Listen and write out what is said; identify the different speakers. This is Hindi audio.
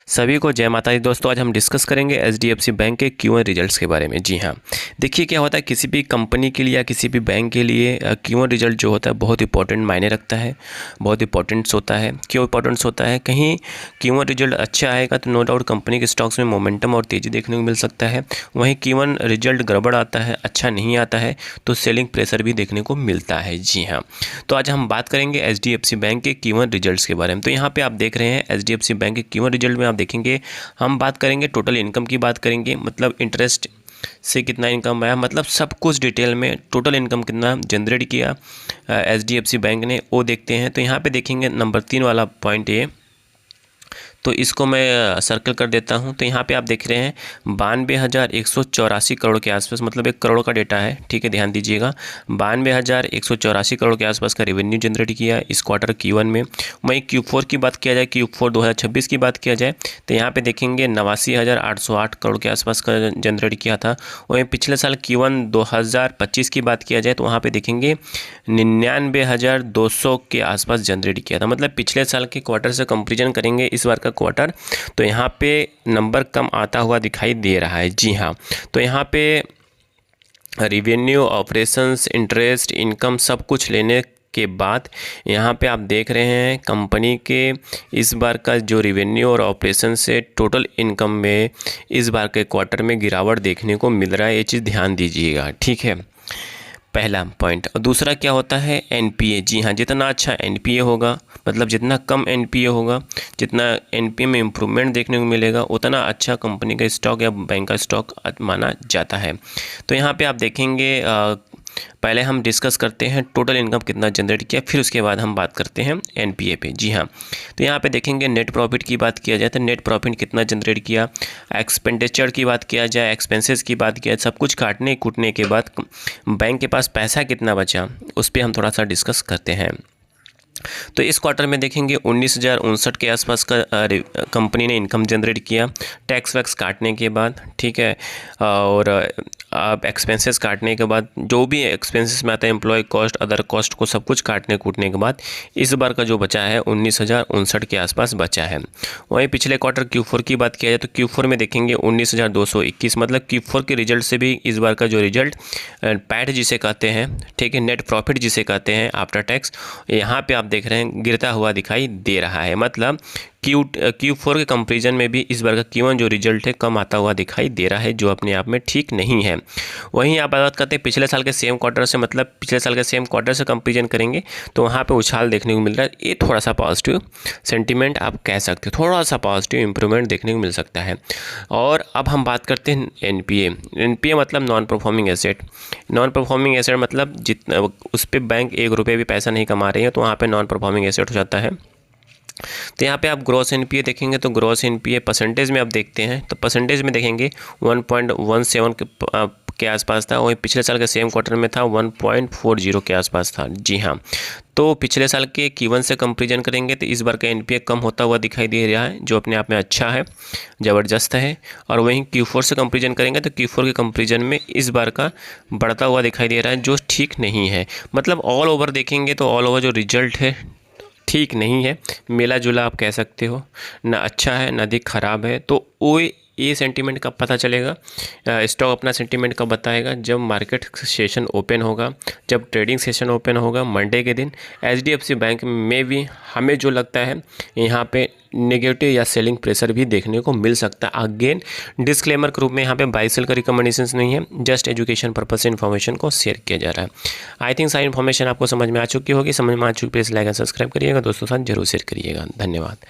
Speaker 1: सभी को जय माता दी दोस्तों। आज हम डिस्कस करेंगे एचडीएफसी बैंक के Q1 रिजल्ट्स के बारे में। जी हाँ, देखिए क्या होता है, किसी भी कंपनी के लिए या किसी भी बैंक के लिए Q1 रिजल्ट जो होता है बहुत इंपॉर्टेंट मायने रखता है, बहुत इंपॉर्टेंट्स होता है। क्यों इंपॉर्टेंट्स होता है? कहीं Q1 रिजल्ट अच्छा आएगा तो नो डाउट कंपनी के स्टॉक्स में मोमेंटम और तेज़ी देखने को मिल सकता है। वहीं Q1 रिजल्ट गड़बड़ आता है, अच्छा नहीं आता है, तो सेलिंग प्रेशर भी देखने को मिलता है। जी हाँ, तो आज हम बात करेंगे एचडीएफसी बैंक के Q1 रिजल्ट्स के बारे में। तो यहाँ पे आप देख रहे हैं एचडीएफसी बैंक के Q1 रिजल्ट में आप देखेंगे, हम बात करेंगे टोटल इनकम की बात करेंगे, मतलब इंटरेस्ट से कितना इनकम आया, मतलब सब कुछ डिटेल में टोटल इनकम कितना जनरेट किया एचडीएफसी बैंक ने वो देखते हैं। तो यहाँ पे देखेंगे नंबर 3 वाला पॉइंट ये, तो इसको मैं सर्कल कर देता हूँ। तो यहाँ पे आप देख रहे हैं 92,184 करोड़ के आसपास, मतलब 1 करोड़ का डेटा है। ठीक है, ध्यान दीजिएगा। 92,184 करोड़ के आसपास का रेवेन्यू जनरेट किया इस क्वार्टर Q1 में। वहीं Q4 की बात किया जाए, Q4 2026 की बात किया जाए, तो यहाँ पे देखेंगे 89,808 करोड़ के आसपास का जनरेट किया था। वहीं पिछले साल Q1 2025 की बात किया जाए तो वहाँ पर देखेंगे 99,200 के आसपास जनरेट किया था। मतलब पिछले साल के क्वार्टर से कंपेरिजन करेंगे इस बार क्वार्टर, तो यहाँ पे नंबर कम आता हुआ दिखाई दे रहा है। जी हाँ, तो यहाँ पे रिवेन्यू, ऑपरेशंस, इंटरेस्ट, इनकम सब कुछ लेने के बाद यहाँ पे आप देख रहे हैं कंपनी के इस बार का जो रिवेन्यू और ऑपरेशन से टोटल इनकम में इस बार के क्वार्टर में गिरावट देखने को मिल रहा है। ये चीज़ ध्यान दीजिएगा। ठीक है, पहला पॉइंट। और दूसरा क्या होता है? एनपीए। जी हाँ, जितना अच्छा एनपीए होगा, मतलब जितना कम एनपीए होगा, जितना एनपीए में इम्प्रूवमेंट देखने को मिलेगा, उतना अच्छा कंपनी का स्टॉक या बैंक का स्टॉक माना जाता है। तो यहाँ पे आप देखेंगे, पहले हम डिस्कस करते हैं टोटल इनकम कितना जनरेट किया, फिर उसके बाद हम बात करते हैं एनपीए पे। जी हाँ, तो यहाँ पे देखेंगे नेट प्रॉफिट की बात किया जाए तो नेट प्रॉफिट कितना जनरेट किया, एक्सपेंडिचर की बात किया जाए, एक्सपेंसेस की बात किया, सब कुछ काटने कूटने के बाद बैंक के पास पैसा कितना बचा, उस पर हम थोड़ा सा डिस्कस करते हैं। तो इस क्वार्टर में देखेंगे 19,059 के आसपास का कंपनी ने इनकम जनरेट किया टैक्स वैक्स काटने के बाद। ठीक है, और आप एक्सपेंसेस काटने के बाद, जो भी एक्सपेंसेस में आता है, एम्प्लॉय कॉस्ट, अदर कॉस्ट को सब कुछ काटने कूटने के बाद इस बार का जो बचा है 19,059 के आसपास बचा है। वहीं पिछले क्वार्टर Q4 की बात किया जाए तो Q4 में देखेंगे 19,221, मतलब Q4 के रिजल्ट से भी इस बार का जो रिजल्ट पैट जिसे कहते हैं, ठीक है, नेट प्रॉफिट जिसे कहते हैं आफ्टर टैक्स, यहाँ पे आप देख रहे हैं गिरता हुआ दिखाई दे रहा है। मतलब Q4 के कंपेरिजन में भी इस बार का Q1 जो रिजल्ट है कम आता हुआ दिखाई दे रहा है, जो अपने आप में ठीक नहीं है। वहीं आप बात करते हैं पिछले साल के सेम क्वार्टर से, मतलब पिछले साल के सेम क्वार्टर से कंपेरिजन करेंगे तो वहाँ पे उछाल देखने को मिल रहा है। ये थोड़ा सा पॉजिटिव सेंटीमेंट आप कह सकते हो, थोड़ा सा पॉजिटिव इंप्रूवमेंट देखने को मिल सकता है। और अब हम बात करते हैं एनपीए मतलब non performing asset. Non performing asset मतलब जितना उस पर बैंक 1 रुपये भी पैसा नहीं कमा रहे हैं तो वहाँ पर नॉन परफॉर्मिंग एसेट हो जाता है। तो यहाँ पे आप ग्रॉस एनपीए देखेंगे तो ग्रॉस एनपीए परसेंटेज में आप देखते हैं तो परसेंटेज में देखेंगे 1.17 के आसपास था। वहीं पिछले साल के सेम क्वार्टर में था 1.40 के आसपास था। जी हाँ, तो पिछले साल के Q1 से कंपेरिजन करेंगे तो इस बार का एनपीए कम होता हुआ दिखाई दे रहा है, जो अपने आप में अच्छा है, ज़बरदस्त है। और वहीं Q4 से कंपेरिजन करेंगे तो Q4 के कंपेरिजन में इस बार का बढ़ता हुआ दिखाई दे रहा है, जो ठीक नहीं है। मतलब ऑल ओवर देखेंगे तो ऑल ओवर जो रिजल्ट है ठीक नहीं है, मेला जुला आप कह सकते हो, ना अच्छा है ना अधिक ख़राब है। तो वो ये सेंटीमेंट कब पता चलेगा, स्टॉक अपना सेंटीमेंट कब बताएगा? जब मार्केट सेशन ओपन होगा, जब ट्रेडिंग सेशन ओपन होगा मंडे के दिन। एचडीएफसी बैंक में भी हमें जो लगता है यहाँ पे नेगेटिव या सेलिंग प्रेशर भी देखने को मिल सकता है। अगेन डिस्क्लेमर के रूप में यहाँ पे बाई सेल का रिकमेंडेशंस नहीं है, जस्ट एजुकेशन पर्पस से इन्फॉर्मेशन को शेयर किया जा रहा है। आई थिंक सारी इन्फॉर्मेशन आपको समझ में आ चुकी होगी। समझ में आ चुकी प्लीज़ लाइक एंड सब्सक्राइब करिएगा, दोस्तों के साथ जरूर शेयर करिएगा। धन्यवाद।